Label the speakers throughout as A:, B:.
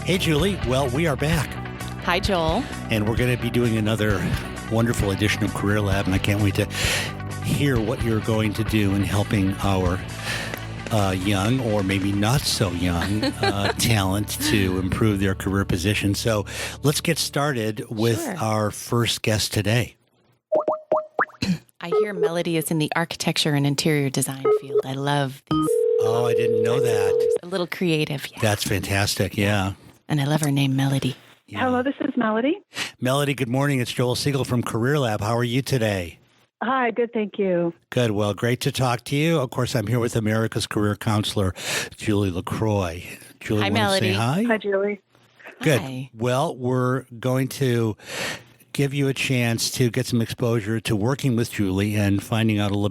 A: Hey, Julie. Well, we are back.
B: Hi, Joel.
A: And we're going to be doing another wonderful edition of Career Lab, and I can't wait to hear what you're going to do in helping our young, or maybe not so young, talent to improve their career position. So let's get started with our first guest today.
B: I hear Melody is in the architecture and interior design field. I love these.
A: Oh, I didn't know that.
B: A little creative. Yeah.
A: That's fantastic. Yeah.
B: And I love her name, Melody.
A: Yeah.
C: Hello, this is Melody.
A: Melody, good morning. It's Joel Siegel from Career Lab. How are you today?
C: Hi, good, thank you.
A: Good. Well, great to talk to you. Of course, I'm here with America's Career Counselor, Julie LaCroix. Julie,
B: Hi,
A: want
B: Melody.
A: to say hi?
C: Hi, Julie.
A: Good.
B: Hi.
A: Well, we're going to give you a chance to get some exposure to working with Julie and finding out a little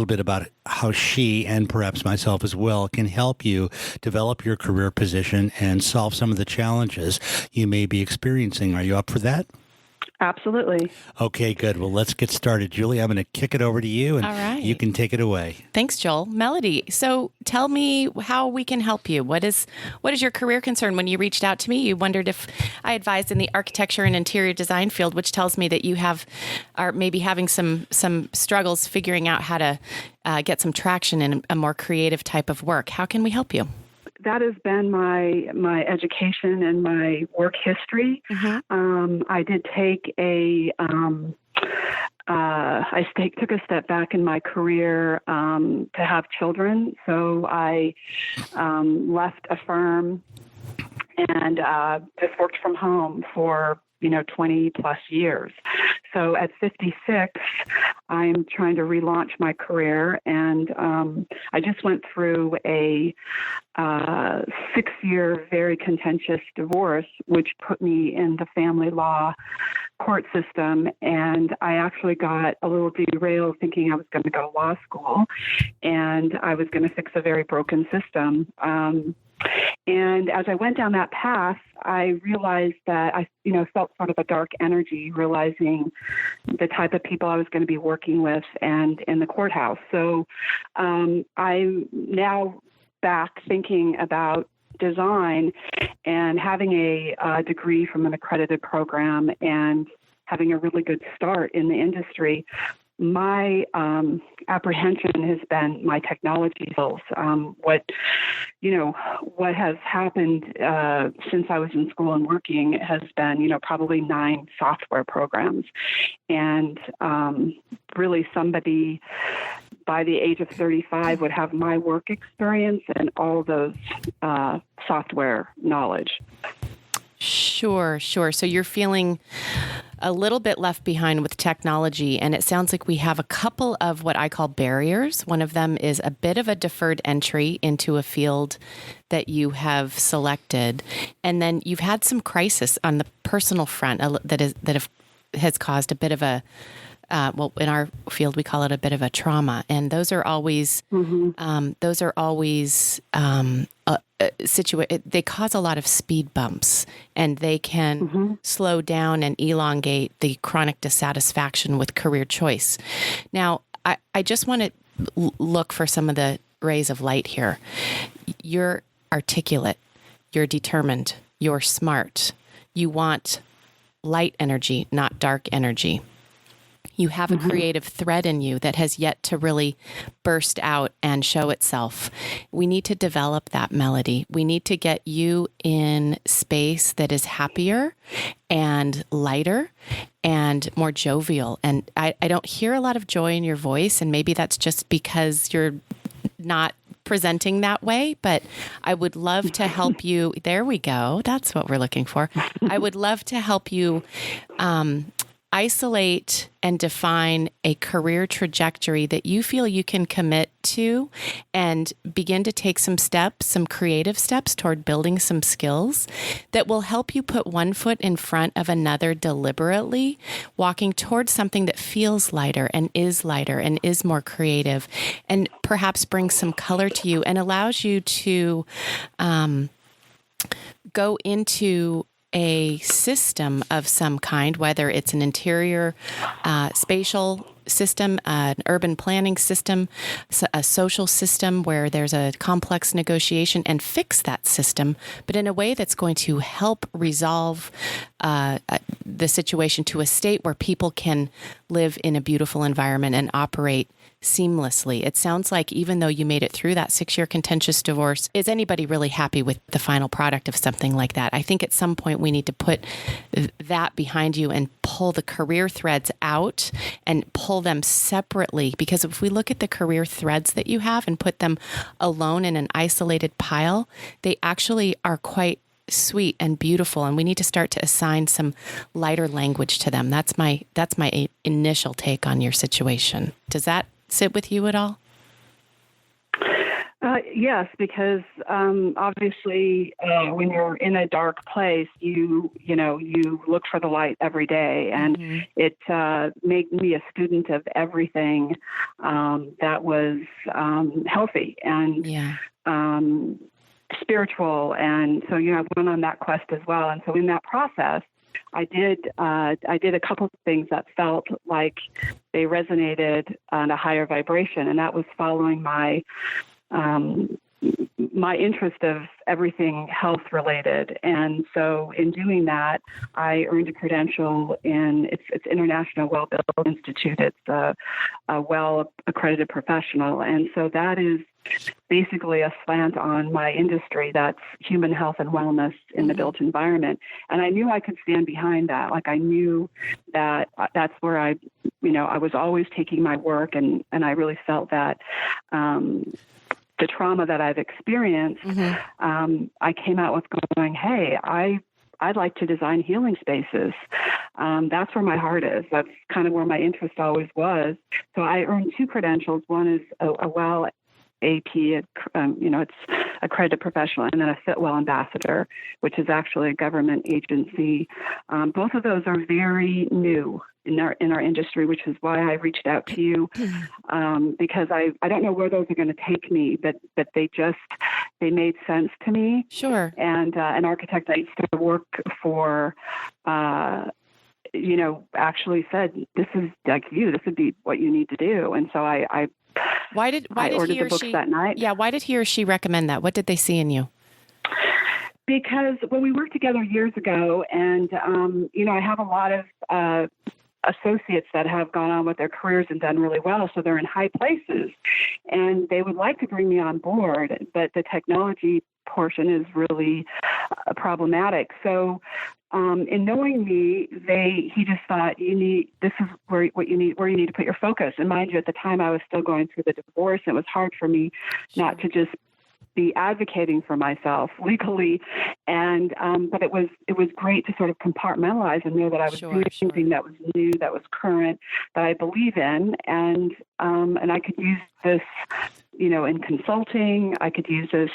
A: bit about how she, and perhaps myself as well, can help you develop your career position and solve some of the challenges you may be experiencing. Are you up for that?
C: Absolutely.
A: Okay, good. Well, let's get started. Julie, I'm going to kick it over to you, and
B: All right.
A: you can take it away.
B: Thanks, Joel. Melody, so tell me how we can help you. What is your career concern? When you reached out to me, you wondered if I advised in the architecture and interior design field, which tells me that you are maybe having some struggles figuring out how to get some traction in a more creative type of work. How can we help you?
C: That has been my education and my work history.
B: Mm-hmm.
C: I did take took a step back in my career to have children. So I left a firm and just worked from home for 20 plus years. So at 56, I'm trying to relaunch my career, and I just went through a 6-year, very contentious divorce, which put me in the family law court system, and I actually got a little derailed thinking I was going to go to law school, and I was going to fix a very broken system. And as I went down that path, I realized that I, felt sort of a dark energy, realizing the type of people I was going to be working with and in the courthouse. So I'm now back thinking about design and having a degree from an accredited program and having a really good start in the industry. My apprehension has been my technology skills. What has happened since I was in school and working has been, probably 9 software programs. And really somebody by the age of 35 would have my work experience and all those software knowledge.
B: Sure. So you're feeling a little bit left behind with technology, and it sounds like we have a couple of what I call barriers. One of them is a bit of a deferred entry into a field that you have selected, and then you've had some crisis on the personal front has caused a bit of a in our field we call it a bit of a trauma, and those are always they cause a lot of speed bumps, and they can slow down and elongate the chronic dissatisfaction with career choice. Now, I just want to look for some of the rays of light here. You're articulate, you're determined, you're smart, you want light energy, not dark energy. You have a creative thread in you that has yet to really burst out and show itself. We need to develop that, Melody. We need to get you in space that is happier and lighter and more jovial. And I don't hear a lot of joy in your voice, and maybe that's just because you're not presenting that way, but I would love to help you. There we go. That's what we're looking for. I would love to help you isolate and define a career trajectory that you feel you can commit to and begin to take some creative steps toward building some skills that will help you put one foot in front of another deliberately, walking towards something that feels lighter and is more creative, and perhaps brings some color to you and allows you to go into a system of some kind, whether it's an interior spatial system, an urban planning system, a social system where there's a complex negotiation, and fix that system, but in a way that's going to help resolve the situation to a state where people can live in a beautiful environment and operate seamlessly. It sounds like even though you made it through that 6-year contentious divorce, is anybody really happy with the final product of something like that? I think at some point we need to put that behind you and pull the career threads out and pull them separately. Because if we look at the career threads that you have and put them alone in an isolated pile, they actually are quite sweet and beautiful, and we need to start to assign some lighter language to them. That's my initial take on your situation. Does that sit with you at all?
C: Yes, because obviously when you're in a dark place, you look for the light every day, and it made me a student of everything that was healthy and spiritual, and so I went on that quest as well. And so in that process, I did a couple of things that felt like they resonated on a higher vibration, and that was following my interest of everything health related. And so in doing that, I earned a credential in it's International Well-Built Institute. It's a well accredited professional. And so that is basically a slant on my industry. That's human health and wellness in the built environment. And I knew I could stand behind that. Like I knew that that's where I was always taking my work, and I really felt that the trauma that I've experienced, I came out with going, hey, I'd like to design healing spaces. That's where my heart is. That's kind of where my interest always was. So I earned 2 credentials. One is a WELL AP, it's accredited professional, and then a FitWell ambassador, which is actually a government agency. Both of those are very new in our industry, which is why I reached out to you, because I don't know where those are going to take me, but they made sense to me.
B: Sure.
C: And an architect I used to work for, actually said, this is like you, this would be what you need to do. And so I ordered the books that night.
B: Yeah. Why did he or she recommend that? What did they see in you?
C: Because when we worked together years ago, and, I have a lot of associates that have gone on with their careers and done really well. So they're in high places, and they would like to bring me on board, but the technology portion is really problematic. So in knowing me, he just thought this is where you need to put your focus. And mind you, at the time I was still going through the divorce. It was hard for me not to just be advocating for myself legally, and but it was great to sort of compartmentalize and know that I was doing something that was new, that was current, that I believe in, and I could use this, in consulting. I could use this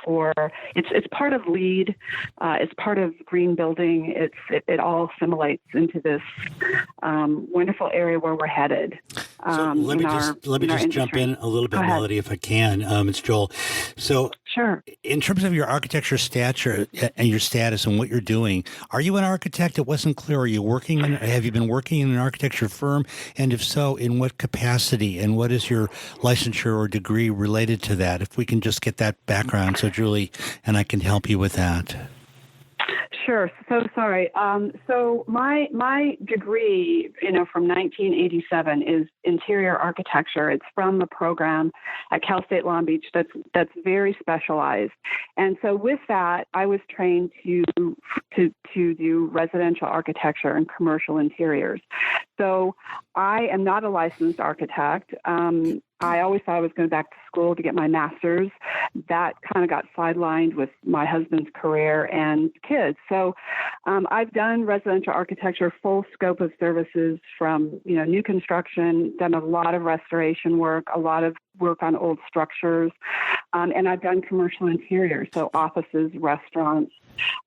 C: for it's part of LEED, it's part of green building. It all assimilates into this wonderful area where we're headed.
A: So let me just jump in a little bit, Melody, if I can. It's Joel. So,
C: sure.
A: In terms of your architecture stature and your status and what you're doing, are you an architect? It wasn't clear. Are you have you been working in an architecture firm? And if so, in what capacity? And what is your licensure or degree related to that? If we can just get that background so Julie and I can help you with that.
C: Sure. So sorry. So my degree, from 1987 is interior architecture. It's from a program at Cal State Long Beach that's very specialized. And so with that, I was trained to do residential architecture and commercial interiors. So I am not a licensed architect. I always thought I was going back to school to get my master's. That kind of got sidelined with my husband's career and kids. So I've done residential architecture, full scope of services from, new construction, done a lot of restoration work, a lot of work on old structures, and I've done commercial interiors, so offices, restaurants.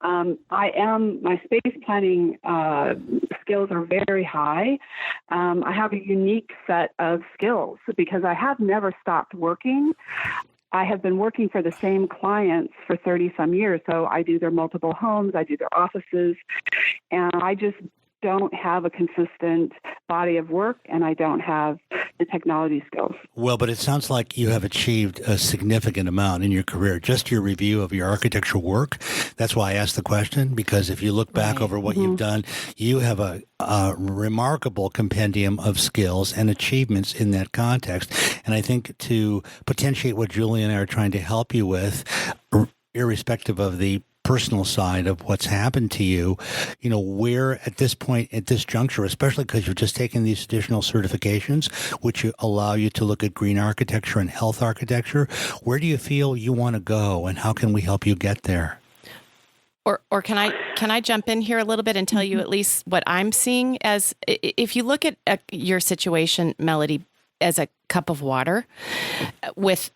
C: My space planning skills are very high. I have a unique set of skills because I have never stopped working. I have been working for the same clients for 30 some years. So I do their multiple homes, I do their offices, and don't have a consistent body of work, and I don't have the technology skills.
A: Well, but it sounds like you have achieved a significant amount in your career. Just your review of your architectural work. That's why I asked the question, because if you look back over what you've done, you have a remarkable compendium of skills and achievements in that context. And I think to potentiate what Julie and I are trying to help you with, irrespective of the personal side of what's happened to you, where at this point, at this juncture, especially because you've just taken these additional certifications, which allow you to look at green architecture and health architecture, where do you feel you want to go, and how can we help you get there?
B: Or can I jump in here a little bit and tell you at least what I'm seeing as, if you look at your situation, Melody, as a cup of water with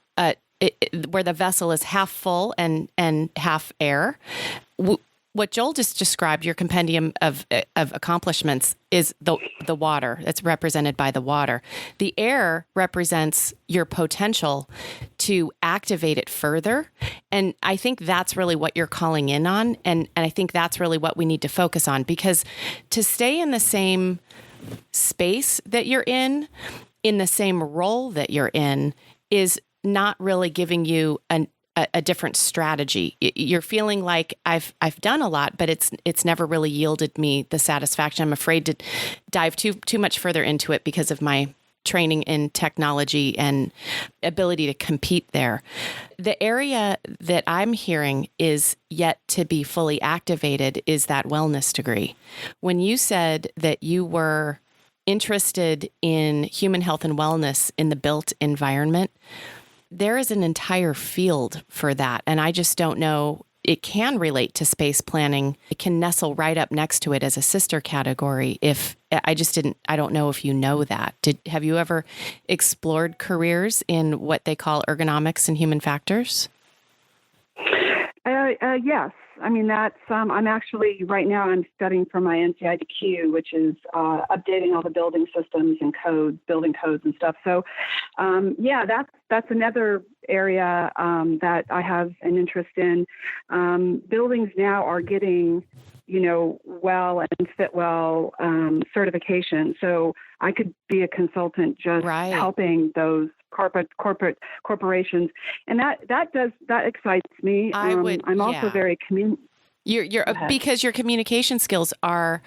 B: where the vessel is half full and half air. What Joel just described, your compendium of accomplishments, is the water. That's represented by the water. The air represents your potential to activate it further. And I think that's really what you're calling in on. And I think that's really what we need to focus on, because to stay in the same space that you're in the same role that you're in, is not really giving you a different strategy. You're feeling like I've done a lot, but it's never really yielded me the satisfaction. I'm afraid to dive too much further into it because of my training in technology and ability to compete there. The area that I'm hearing is yet to be fully activated is that wellness degree. When you said that you were interested in human health and wellness in the built environment, there is an entire field for that. And I just don't know, it can relate to space planning. It can nestle right up next to it as a sister category. I don't know if you know that. Have you ever explored careers in what they call ergonomics and human factors?
C: Yes. I mean, that's, I'm actually, right now I'm studying for my NCIDQ, which is updating all the building systems and building codes and stuff. So, that's another area that I have an interest in. Buildings now are getting, well and fit well certification. So I could be a consultant just helping those corporations, and that excites me. I'm also very
B: because your communication skills are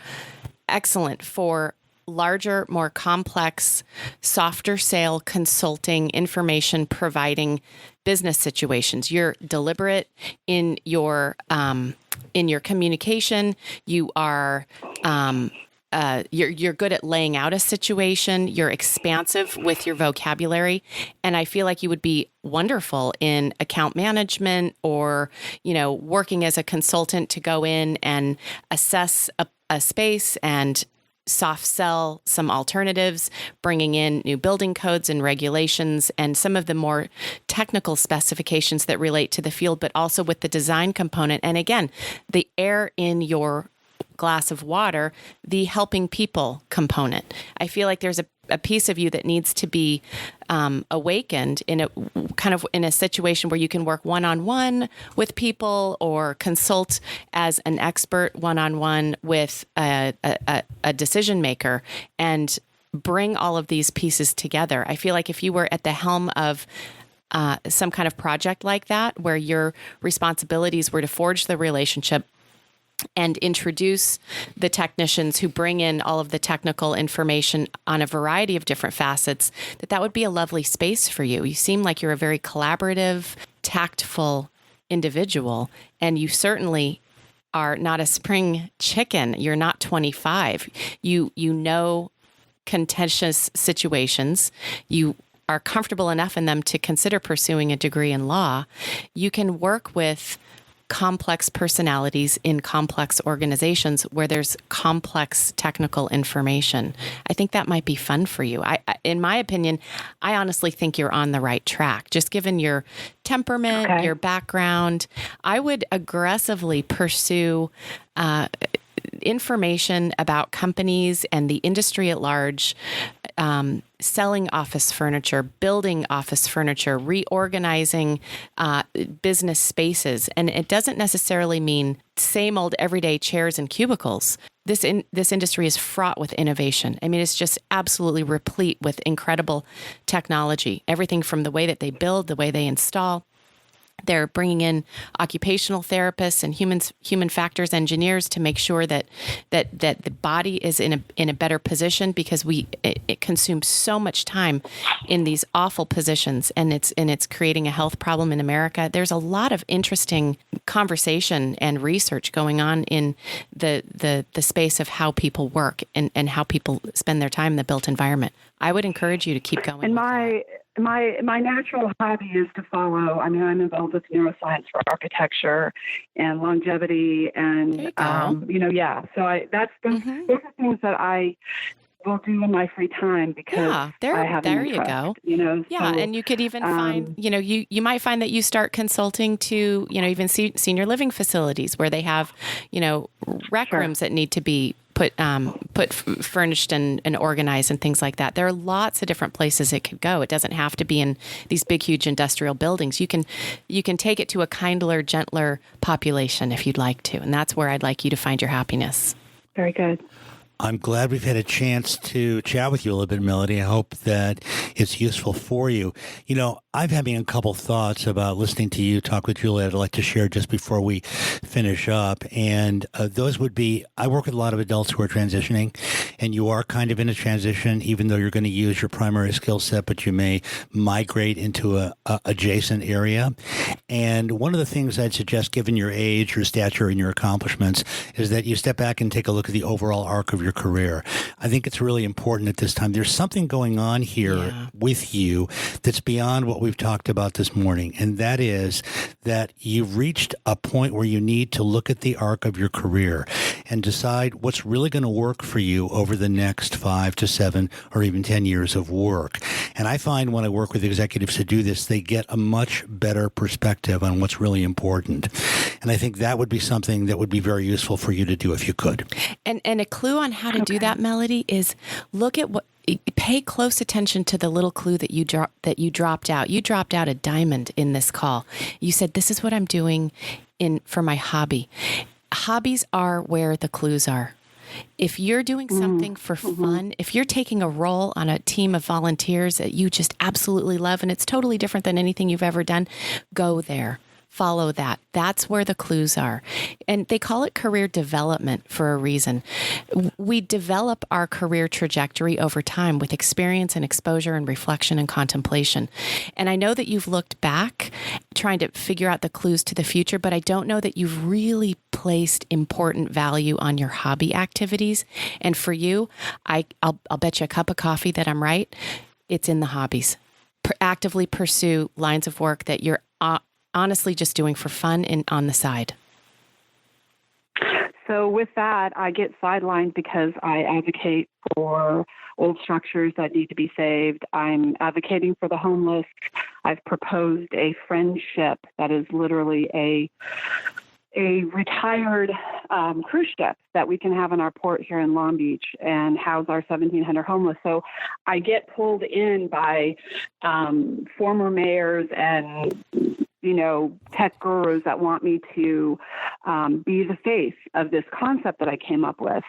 B: excellent for larger, more complex, softer sale consulting, information providing business situations. You're deliberate in your communication. You are you're good at laying out a situation. You're expansive with your vocabulary, and I feel like you would be wonderful in account management or working as a consultant to go in and assess a space and soft sell some alternatives, bringing in new building codes and regulations and some of the more technical specifications that relate to the field, but also with the design component. And again, the air in your glass of water, the helping people component. I feel like there's a piece of you that needs to be awakened in a situation where you can work one-on-one with people or consult as an expert one-on-one with a decision maker and bring all of these pieces together. I feel like if you were at the helm of some kind of project like that, where your responsibilities were to forge the relationship and introduce the technicians who bring in all of the technical information on a variety of different facets, that would be a lovely space for you. You seem like you're a very collaborative, tactful individual, and you certainly are not a spring chicken. You're not 25. You know contentious situations. You are comfortable enough in them to consider pursuing a degree in law. You can work with complex personalities in complex organizations where there's complex technical information. I think that might be fun for you. In my opinion, I honestly think you're on the right track. Just given your temperament, your background, I would aggressively pursue information about companies and the industry at large, selling office furniture, building office furniture, reorganizing business spaces. And it doesn't necessarily mean same old everyday chairs and cubicles. this industry is fraught with innovation. I mean, it's just absolutely replete with incredible technology. Everything from the way that they build, the way they install. They're bringing in occupational therapists and human factors engineers to make sure that the body is in a better position, because it consumes so much time in these awful positions, and it's creating a health problem in America. There's a lot of interesting conversation and research going on in the space of how people work and how people spend their time in the built environment. I would encourage you to keep going.
C: And my natural hobby is to follow. I mean, I'm involved with neuroscience for architecture and longevity, and So those are things that I will do in my free time because I have an interest,
B: and you could even find, you might find that you start consulting to, even senior living facilities where they have, rec rooms that need to be put furnished and organized and things like that. There are lots of different places it could go. It doesn't have to be in these big, huge industrial buildings. You can take it to a kindler, gentler population if you'd like to. And that's where I'd like you to find your happiness.
C: Very good.
A: I'm glad we've had a chance to chat with you a little bit, Melody. I hope that it's useful for you. I'm having a couple thoughts about listening to you talk with Julie I'd like to share just before we finish up. And those would be, I work with a lot of adults who are transitioning, and you are kind of in a transition, even though you're going to use your primary skill set, but you may migrate into a adjacent area. And one of the things I'd suggest, given your age, your stature, and your accomplishments, is that you step back and take a look at the overall arc of your career. I think it's really important at this time. There's something going on here with you that's beyond what we've talked about this morning, and that is that you've reached a point where you need to look at the arc of your career and decide what's really going to work for you over the next 5 to 7 or even 10 years of work. And I find when I work with executives to do this, they get a much better perspective on what's really important. And I think that would be something that would be very useful for you to do if you could.
B: And a clue on how to do that, Melody, is pay close attention to the little clue that you dropped out. You dropped out a diamond in this call. You said, this is what I'm doing for my hobby. Hobbies are where the clues are. If you're doing something for fun, if you're taking a role on a team of volunteers that you just absolutely love, and it's totally different than anything you've ever done, go there. Follow that. That's where the clues are. And they call it career development for a reason. We develop our career trajectory over time with experience and exposure and reflection and contemplation. And I know that you've looked back trying to figure out the clues to the future, but I don't know that you've really placed important value on your hobby activities. And for you, I'll bet you a cup of coffee that I'm right. It's in the hobbies. Actively pursue lines of work that you're honestly just doing for fun and on the side.
C: So with that, I get sidelined because I advocate for old structures that need to be saved. I'm advocating for the homeless. I've proposed a friendship that is literally a retired cruise ship that we can have in our port here in Long Beach and house our 1,700 homeless. So I get pulled in by former mayors and tech gurus that want me to be the face of this concept that I came up with.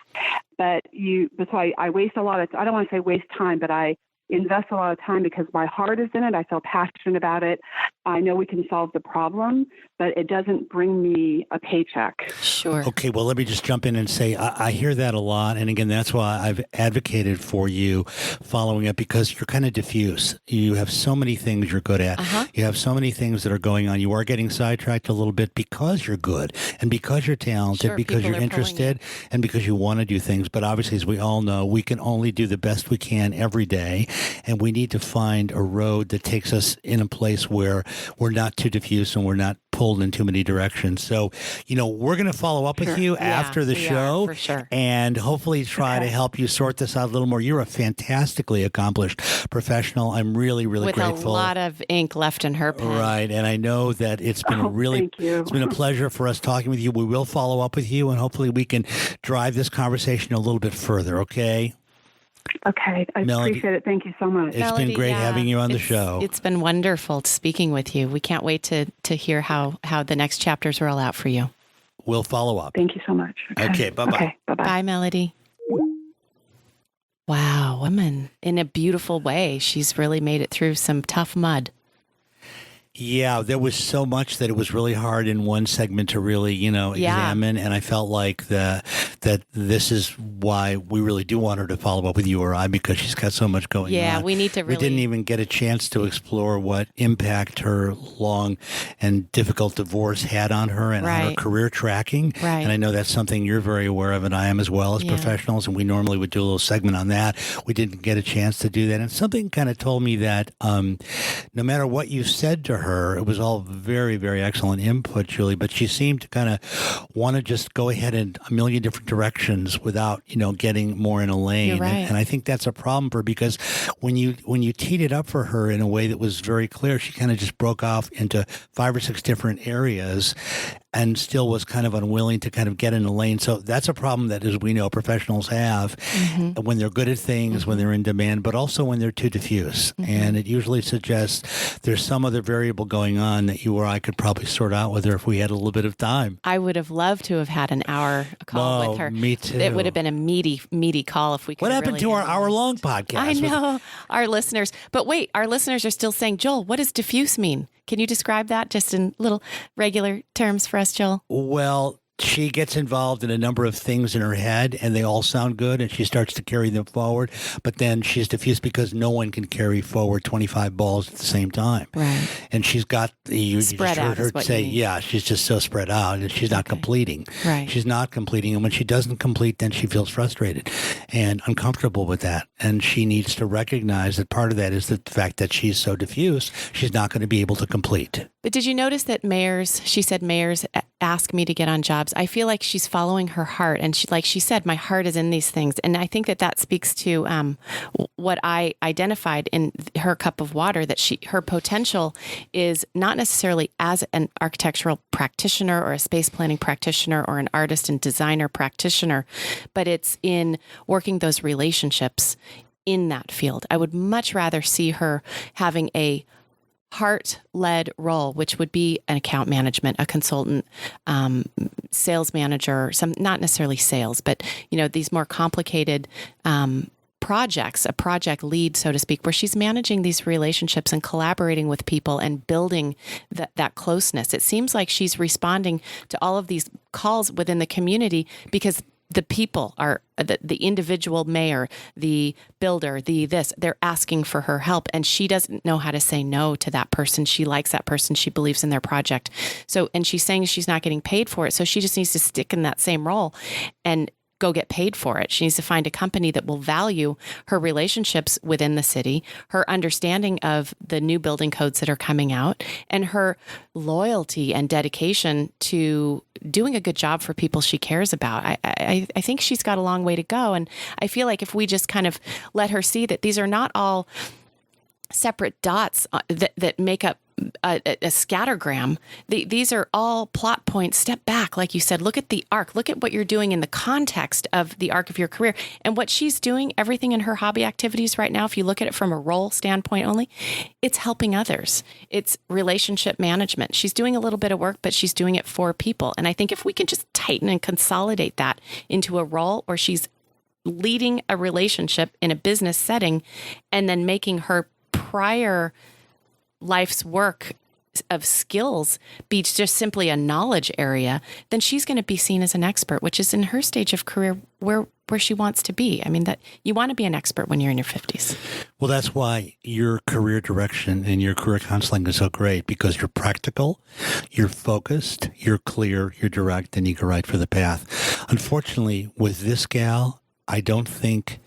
C: But so I waste a lot of, I don't want to say waste time, but I invest a lot of time because my heart is in it. I feel passionate about it. I know we can solve the problem, but it doesn't bring me a paycheck.
B: Sure.
A: Okay, well, let me just jump in and say I hear that a lot. And again, that's why I've advocated for you following up, because you're kind of diffuse. You have so many things you're good at. You have so many things that are going on. You are getting sidetracked a little bit because you're good and because you're talented, because you're interested and because you want to do things. But obviously, as we all know, we can only do the best we can every day. And we need to find a road that takes us in a place where we're not too diffuse and we're not pulled in too many directions. So, we're going to follow up with you after the show
B: for sure.
A: And hopefully try to help you sort this out a little more. You're a fantastically accomplished professional. I'm really, really
B: with
A: grateful.
B: With a lot of ink left in her pen.
A: Right. And I know that it's been it's been a pleasure for us talking with you. We will follow up with you and hopefully we can drive this conversation a little bit further. Okay.
C: Okay. I appreciate it. Thank you so much.
A: It's been great having you on the show.
B: It's been wonderful speaking with you. We can't wait to hear how the next chapters roll out for you.
A: we'll follow up.
C: Thank you so much.
A: Okay, bye-bye.
C: Okay, bye-bye.
B: Bye, Melody. Wow, woman, in a beautiful way. She's really made it through some tough mud.
A: Yeah, there was so much that it was really hard in one segment to really, examine. And I felt like that this is why we really do want her to follow up with you or I, because she's got so much going on.
B: Yeah, we need to really...
A: We didn't even get a chance to explore what impact her long and difficult divorce had on her and on her career tracking.
B: Right.
A: And I know that's something you're very aware of, and I am as well as professionals, and we normally would do a little segment on that. We didn't get a chance to do that. And something kind of told me that no matter what you said to her, it was all very, very excellent input, Julie, but she seemed to kind of want to just go ahead in a million different directions without, getting more in a lane.
B: You're right.
A: And I think that's a problem for her, because when you teed it up for her in a way that was very clear, she kind of just broke off into 5 or 6 different areas and still was kind of unwilling to kind of get in a lane. So that's a problem that, as we know, professionals have when they're good at things, when they're in demand, but also when they're too diffuse. And it usually suggests there's some other variable going on that you or I could probably sort out with her if we had a little bit of time.
B: I would have loved to have had an hour call with her.
A: Me too.
B: It would have been a meaty call if we could.
A: What happened to our hour-long podcast?
B: I know, our listeners. But wait, our listeners are still saying, Joel, what does diffuse mean? Can you describe that just in little regular terms for us, Joel?
A: Well, she gets involved in a number of things in her head, and they all sound good, and she starts to carry them forward. But then she's diffused because no one can carry forward 25 balls at the same time.
B: Right.
A: And she's got, you
B: spread
A: just
B: out
A: heard her say, she's just so spread out, and she's not completing.
B: Right.
A: She's not completing. And when she doesn't complete, then she feels frustrated and uncomfortable with that. And she needs to recognize that part of that is the fact that she's so diffuse, she's not going to be able to complete.
B: But did you notice that she said mayors ask me to get on jobs? I feel like she's following her heart. And she said, my heart is in these things. And I think that speaks to what I identified in her cup of water, that her potential is not necessarily as an architectural practitioner or a space planning practitioner or an artist and designer practitioner, but it's in working those relationships in that field. I would much rather see her having a heart-led role, which would be an account management, a consultant, sales manager, not necessarily sales, but these more complicated projects, a project lead, so to speak, where she's managing these relationships and collaborating with people and building that closeness. It seems like she's responding to all of these calls within the community because the people are the individual mayor, the builder, they're asking for her help. And she doesn't know how to say no to that person. She likes that person. She believes in their project. And she's saying she's not getting paid for it. So she just needs to stick in that same role and go get paid for it. She needs to find a company that will value her relationships within the city, her understanding of the new building codes that are coming out, and her loyalty and dedication to doing a good job for people she cares about. I think she's got a long way to go. And I feel like if we just kind of let her see that these are not all separate dots that make up a scattergram. These are all plot points. Step back, like you said. Look at the arc. Look at what you're doing in the context of the arc of your career. And what she's doing, everything in her hobby activities right now, if you look at it from a role standpoint only, it's helping others. It's relationship management. She's doing a little bit of work, but she's doing it for people. And I think if we can just tighten and consolidate that into a role where she's leading a relationship in a business setting and then making her prior life's work of skills be just simply a knowledge area, then she's going to be seen as an expert, which is in her stage of career where she wants to be. I mean, that you want to be an expert when you're in your 50s. Well,
A: that's why your career direction and your career counseling is so great, because you're practical, you're focused, you're clear, you're direct, and you go right for the path. Unfortunately, with this gal, I think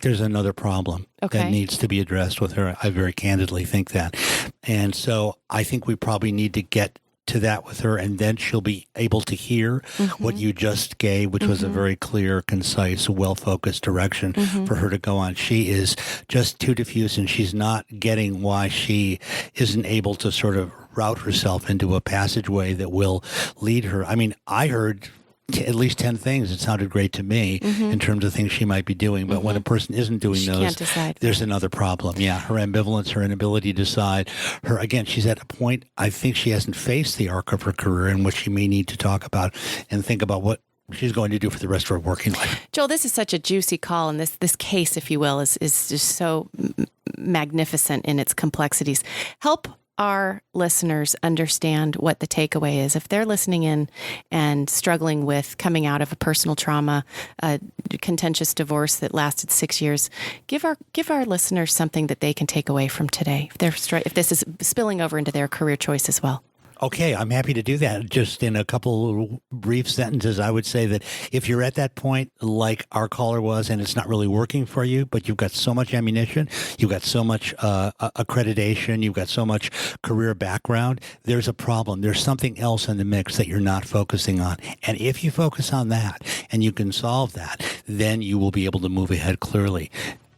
A: there's another problem that needs to be addressed with her. I very candidly think that. And so I think we probably need to get to that with her, and then she'll be able to hear what you just gave, which was a very clear, concise, well-focused direction for her to go on. She is just too diffuse, and she's not getting why she isn't able to sort of route herself into a passageway that will lead her. I mean, I heard at least 10 things that sounded great to me in terms of things she might be doing. But when a person isn't doing
B: She
A: those,
B: can't decide.
A: there's another problem. Yeah, her ambivalence, her inability to decide. Again, she's at a point, I think she hasn't faced the arc of her career and what she may need to talk about and think about what she's going to do for the rest of her working life.
B: Joel, this is such a juicy call, and this case, if you will, is just so magnificent in its complexities. Help our listeners understand what the takeaway is. If they're listening in and struggling with coming out of a personal trauma, a contentious divorce that lasted 6 years, give our listeners something that they can take away from today. If this is spilling over into their career choice as well.
A: Okay, I'm happy to do that. Just in a couple brief sentences, I would say that if you're at that point, like our caller was, and it's not really working for you, but you've got so much ammunition, you've got so much accreditation, you've got so much career background, there's a problem. There's something else in the mix that you're not focusing on. And if you focus on that and you can solve that, then you will be able to move ahead clearly.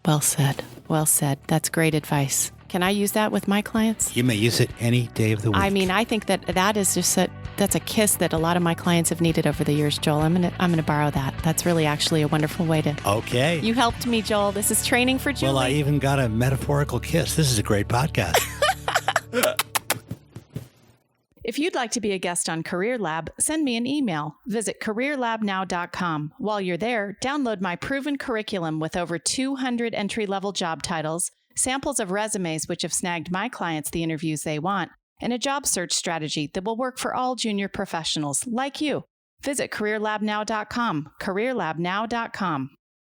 B: Well said. Well said. That's great advice. Can I use that with my clients?
A: You may use it any day of the week.
B: I mean, I think that is just that's a kiss that a lot of my clients have needed over the years, Joel. I'm gonna borrow that. That's really actually a wonderful way to.
A: Okay.
B: You helped me, Joel. This is training for Julie.
A: Well, I even got a metaphorical kiss. This is a great podcast.
B: If you'd like to be a guest on Career Lab, send me an email. Visit CareerLabNow.com. While you're there, download my proven curriculum with over 200 entry-level job titles, samples of resumes which have snagged my clients the interviews they want, and a job search strategy that will work for all junior professionals like you. Visit CareerLabNow.com. CareerLabNow.com.